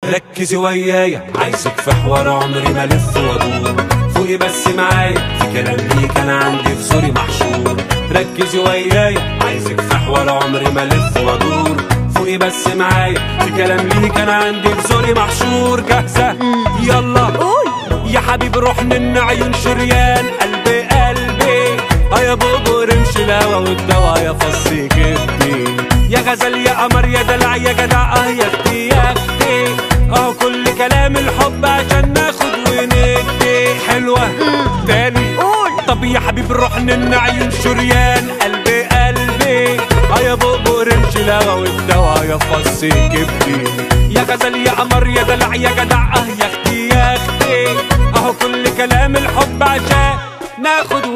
ركزي ويايا عايزك في حوار عمري ما الف وادور، فوقي بس معايا في كلام ليك انا عندي في زوري محشور. ركزي ويايا عايزك في حوار عمري ما الف وادور، فوقي بس معايا في كلام ليك انا عندي في زوري محشور. جاهزة؟ يلا قول يا حبيب روح من عيون شريان قلبي قلبي، يا بوبو رمش الهوا والدوا يا فصي كبدي، يا غزل يا قمر يا دلع يا جدع يا اختي يا اختي، كل كلام الحب عشان ناخد وندي. حلوة تاني قول. طب يا حبيب روح من عيون شريان قلبي قلبي، يا بوبو رمش الهوا والدوا يا فصي كبدي، يا غزل يا قمر يا دلع يا جدع يا اختي يا اختي، كل كلام الحب عشان ناخد